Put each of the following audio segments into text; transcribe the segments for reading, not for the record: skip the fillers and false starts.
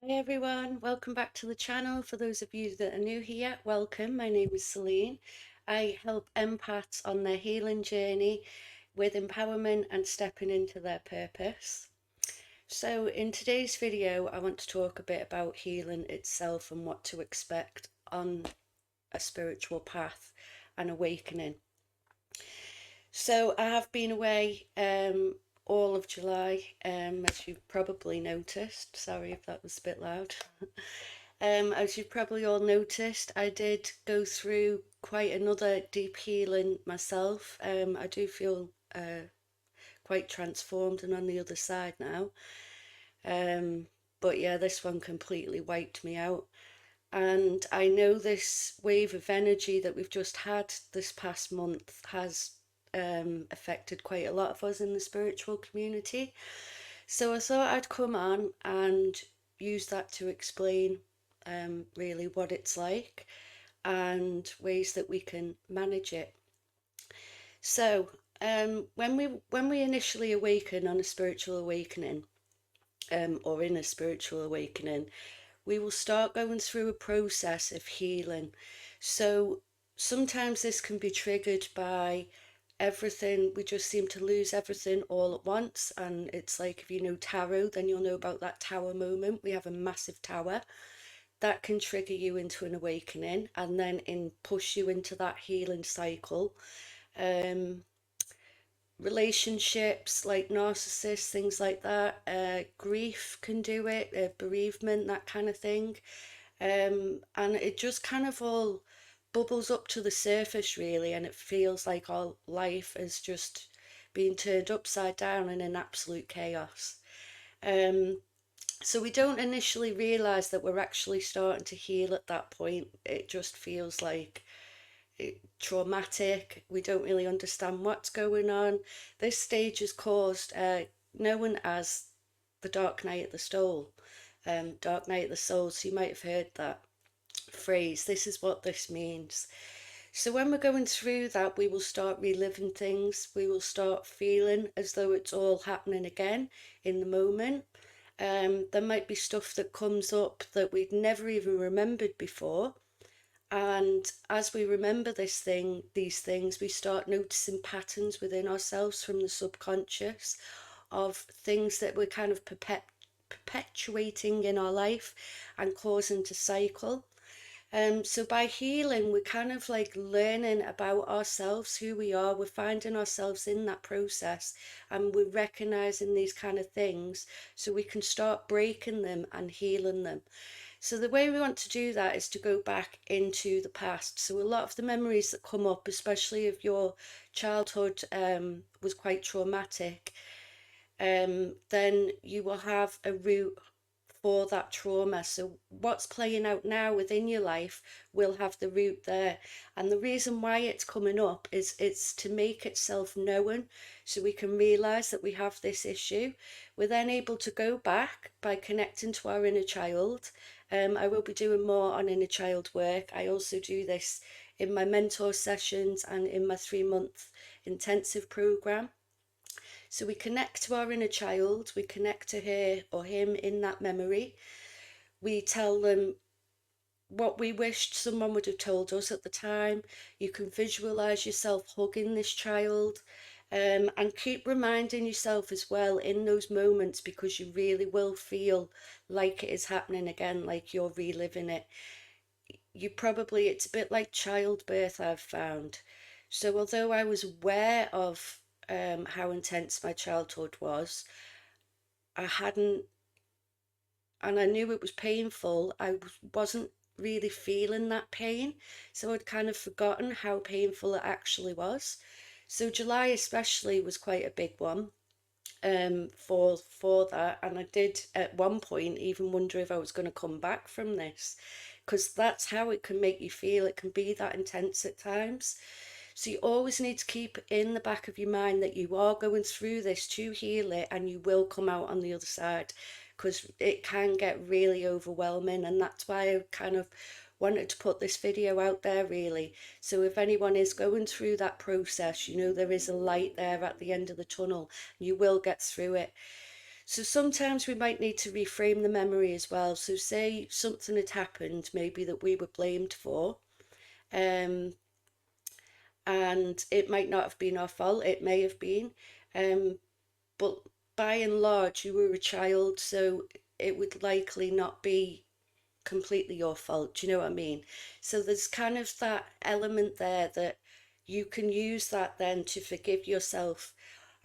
Hi everyone, welcome back to the channel. For those of you that are new here, welcome. My name is Celine. I help empaths on their healing journey with empowerment and stepping into their purpose. So in today's video, I want to talk a bit about healing itself and what to expect on a spiritual path and awakening. So I have been away all of July, as you've probably noticed. Sorry if that was a bit loud. As you've probably all noticed, I did go through quite another deep healing myself. I do feel quite transformed and on the other side now. But yeah, this one completely wiped me out. And I know this wave of energy that we've just had this past month has affected quite a lot of us in the spiritual community. So I thought I'd come on and use that to explain really what it's like and ways that we can manage it. So when we initially awaken on a spiritual awakening, or in a spiritual awakening, we will start going through a process of healing. So sometimes this can be triggered by everything. We just seem to lose everything all at once. And it's like, if you know tarot, then you'll know about that tower moment. We have a massive tower that can trigger you into an awakening and then push you into that healing cycle. Um, Relationships like narcissists, things like that, grief can do it, bereavement, that kind of thing. And it just kind of all bubbles up to the surface really, and it feels like our life is just being turned upside down and in absolute chaos. Um, so we don't initially realize that we're actually starting to heal at that point. It just feels like traumatic. We don't really understand what's going on. This stage is caused, known as the dark night of the soul. Dark night of the soul. So you might have heard that phrase. This is what this means. So when we're going through that, we will start reliving things. We will start feeling as though it's all happening again in the moment. There might be stuff that comes up that we'd never even remembered before. And as we remember these things, we start noticing patterns within ourselves from the subconscious of things that we're kind of perpetuating in our life and causing to cycle. So by healing, we're kind of like learning about ourselves, who we are. We're finding ourselves in that process, and we're recognizing these kind of things so we can start breaking them and healing them. So the way we want to do that is to go back into the past. So a lot of the memories that come up, especially if your childhood was quite traumatic, then you will have a root for that trauma. So what's playing out now within your life will have the root there. And the reason why it's coming up is it's to make itself known so we can realize that we have this issue. We're then able to go back by connecting to our inner child. I will be doing more on inner child work. I also do this in my mentor sessions and in my 3-month intensive program. So we connect to our inner child, we connect to her or him in that memory. We tell them what we wished someone would have told us at the time. You can visualize yourself hugging this child, and keep reminding yourself as well in those moments, because you really will feel like it is happening again, like you're reliving it. It's a bit like childbirth, I've found. So although I was aware of how intense my childhood was, I hadn't, and I knew it was painful. Wasn't really feeling that pain, so I'd kind of forgotten how painful it actually was. So July especially was quite a big one, for that, and I did at one point even wonder if I was going to come back from this, because that's how it can make you feel. It can be that intense at times. So you always need to keep in the back of your mind that you are going through this to heal it, and you will come out on the other side, because it can get really overwhelming. And that's why I kind of wanted to put this video out there really. So if anyone is going through that process, you know there is a light there at the end of the tunnel. You will get through it. So sometimes we might need to reframe the memory as well. So say something had happened, maybe that we were blamed for, um, and it might not have been our fault, it may have been, um, but by and large, you were a child, so it would likely not be completely your fault. Do you know what I mean? So there's kind of that element there that you can use that then to forgive yourself,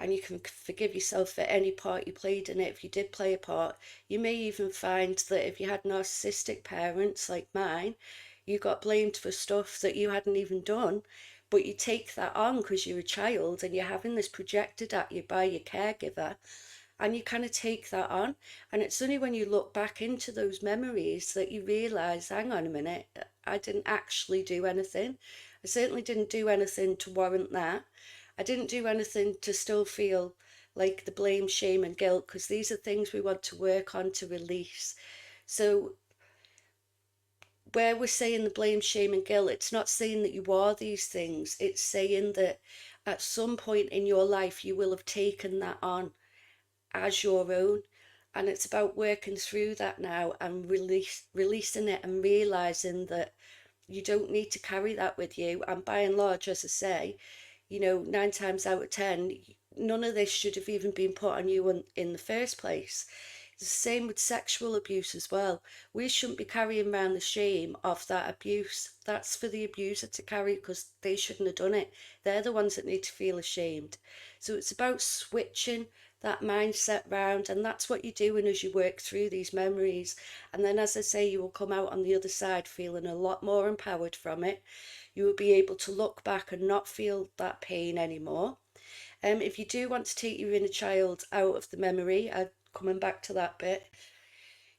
and you can forgive yourself for any part you played in it. If you did play a part, you may even find that if you had narcissistic parents like mine, you got blamed for stuff that you hadn't even done, but you take that on because you're a child and you're having this projected at you by your caregiver, and you kind of take that on. And it's only when you look back into those memories that you realize, hang on a minute, I didn't actually do anything. I certainly didn't do anything to warrant that. I didn't do anything to still feel like the blame, shame, and guilt, because these are things we want to work on to release. So where we're saying the blame, shame, and guilt, it's not saying that you are these things. It's saying that at some point in your life you will have taken that on as your own, and it's about working through that now and releasing it and realizing that you don't need to carry that with you. And by and large, as I say, 9 times out of 10, none of this should have even been put on you in the first place. It's the same with sexual abuse as well. We shouldn't be carrying around the shame of that abuse. That's for the abuser to carry, because they shouldn't have done it. They're the ones that need to feel ashamed. So it's about switching that mindset round, and that's what you're doing as you work through these memories. And then, as I say, you will come out on the other side feeling a lot more empowered from it. You will be able to look back and not feel that pain anymore. If you do want to take your inner child out of the memory, coming back to that bit,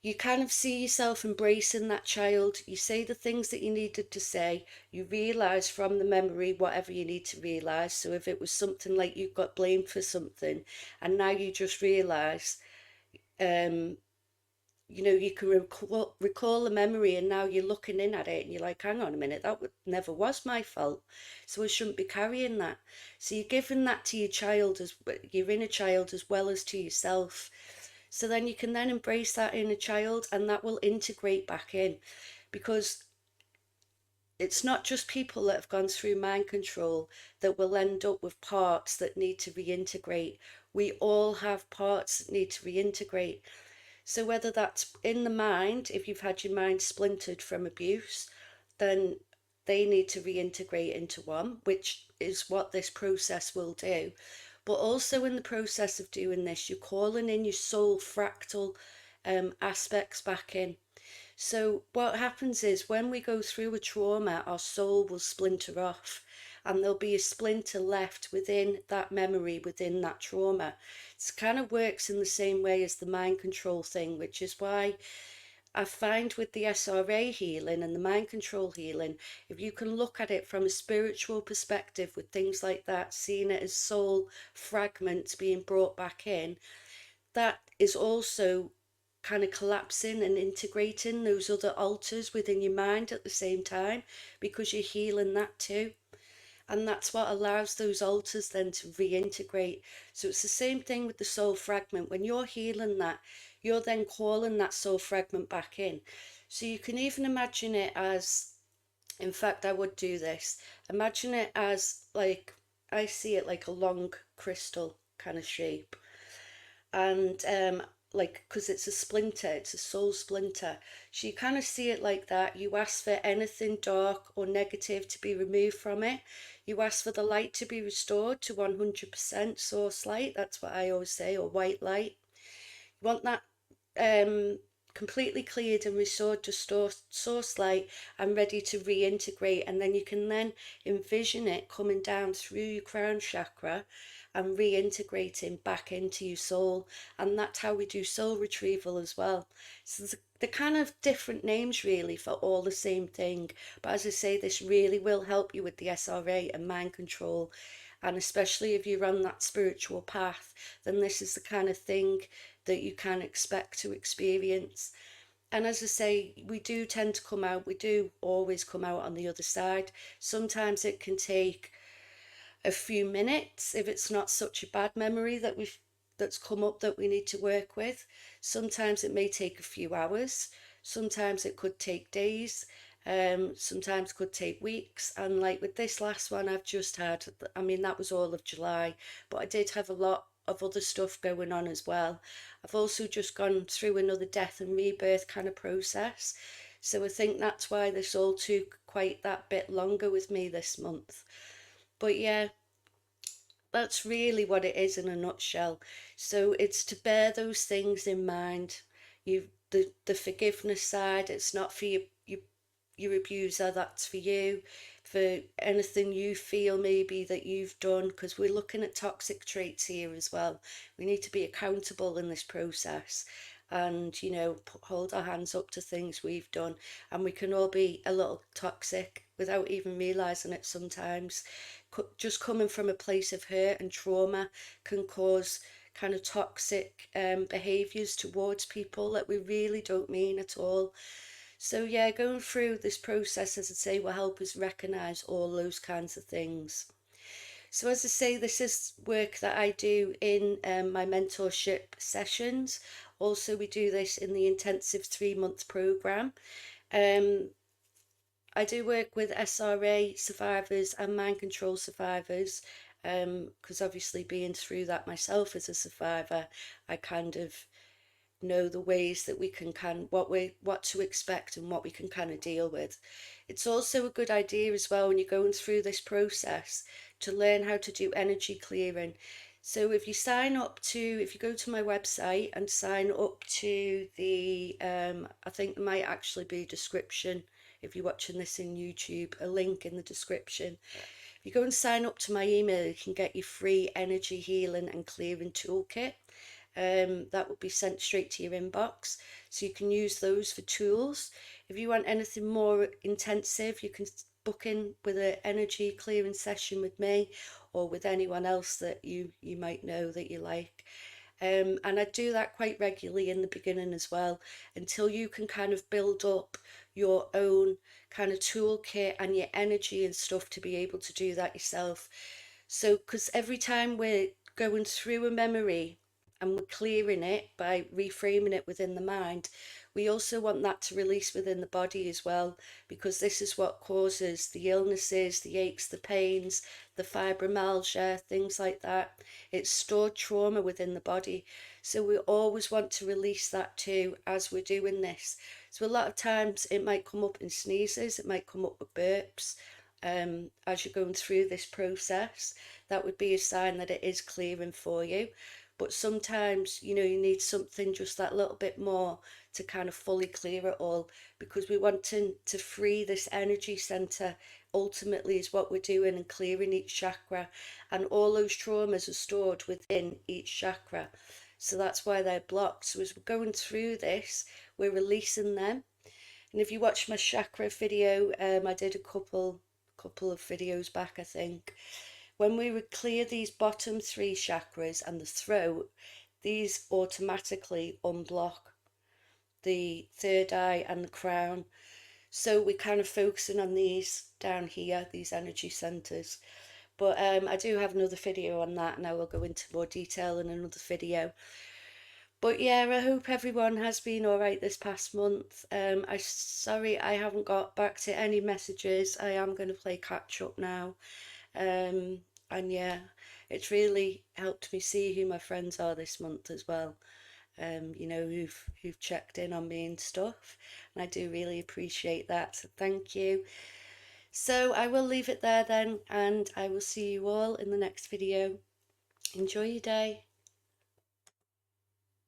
you kind of see yourself embracing that child. You say the things that you needed to say. You realise from the memory whatever you need to realise. So if it was something like you got blamed for something, and now you just realise, um, you can recall the memory, and now you're looking in at it and you're like, hang on a minute, that never was my fault. So I shouldn't be carrying that. So you're giving that to your child, as your inner child, as well as to yourself. So then you can then embrace that inner child, and that will integrate back in, because it's not just people that have gone through mind control that will end up with parts that need to reintegrate. We all have parts that need to reintegrate. So whether that's in the mind, if you've had your mind splintered from abuse, then they need to reintegrate into one, which is what this process will do. But also in the process of doing this, you're calling in your soul fractal aspects back in. So what happens is, when we go through a trauma, our soul will splinter off, and there'll be a splinter left within that memory, within that trauma. It kind of works in the same way as the mind control thing, which is why I find with the SRA healing and the mind control healing, if you can look at it from a spiritual perspective with things like that, seeing it as soul fragments being brought back in, that is also kind of collapsing and integrating those other altars within your mind at the same time, because you're healing that too. And that's what allows those altars then to reintegrate. So it's the same thing with the soul fragment. When you're healing that, you're then calling that soul fragment back in. So you can even imagine it as, in fact, I would do this. Imagine it as, like, I see it like a long crystal kind of shape. And like, because it's a splinter, it's a soul splinter, so you kind of see it like that. You ask for anything dark or negative to be removed from it. You ask for the light to be restored to 100% source light. That's what I always say, or white light. You want that um completely cleared and restored to source light and ready to reintegrate. And then you can then envision it coming down through your crown chakra and reintegrating back into your soul. And that's how we do soul retrieval as well. So they're kind of different names really for all the same thing, but as I say, this really will help you with the SRA and mind control. And especially if you're on that spiritual path, then this is the kind of thing that you can expect to experience. And as I say, we do tend to come out, we do always come out on the other side. Sometimes it can take a few minutes if it's not such a bad memory that we've that's come up that we need to work with. Sometimes it may take a few hours, sometimes it could take days, sometimes it could take weeks. And like with this last one I've just had, I mean, that was all of July, but I did have a lot of other stuff going on as well. I've also just gone through another death and rebirth kind of process. So I think that's why this all took quite that bit longer with me this month. But yeah, that's really what it is in a nutshell. So it's to bear those things in mind. The forgiveness side, it's not for your abuser, that's for you. For anything you feel maybe that you've done, because we're looking at toxic traits here as well. We need to be accountable in this process, and hold our hands up to things we've done. And we can all be a little toxic without even realizing it sometimes. Just coming from a place of hurt and trauma can cause kind of toxic behaviors towards people that we really don't mean at all. So yeah, going through this process, as I say, will help us recognize all those kinds of things. So as I say, this is work that I do in my mentorship sessions. Also, we do this in the intensive 3-month program. I do work with SRA survivors and mind control survivors, because obviously being through that myself as a survivor, I kind of know the ways that we can what to expect and what we can kind of deal with. It's also a good idea as well when you're going through this process to learn how to do energy clearing. So if you go to my website and sign up to the I think there might actually be a description, if you're watching this in YouTube, a link in the description. If you go and sign up to my email, you can get your free energy healing and clearing toolkit. That will be sent straight to your inbox, so you can use those for tools. If you want anything more intensive, you can book in with an energy clearing session with me or with anyone else that you might know that you like. And I do that quite regularly in the beginning as well, until you can kind of build up your own kind of toolkit and your energy and stuff to be able to do that yourself. So, because every time we're going through a memory and we're clearing it by reframing it within the mind, we also want that to release within the body as well, because this is what causes the illnesses, the aches, the pains, the fibromyalgia, things like that. It's stored trauma within the body. So we always want to release that too as we're doing this. So a lot of times it might come up in sneezes, it might come up with burps. As you're going through this process, that would be a sign that it is clearing for you. But sometimes, you need something just that little bit more to kind of fully clear it all, because we want to free this energy center. Ultimately is what we're doing, and clearing each chakra, and all those traumas are stored within each chakra. So that's why they're blocked. So as we're going through this, we're releasing them. And if you watch my chakra video, I did a couple of videos back, I think. When we would clear these bottom 3 chakras and the throat, these automatically unblock the third eye and the crown. So we're kind of focusing on these down here, these energy centers. But I do have another video on that, and I will go into more detail in another video. But yeah, I hope everyone has been all right this past month. Sorry I haven't got back to any messages. I am going to play catch up now. And yeah, it's really helped me see who my friends are this month as well. Who've checked in on me and stuff, and I do really appreciate that. So thank you. So I will leave it there then, and I will see you all in the next video. Enjoy your day.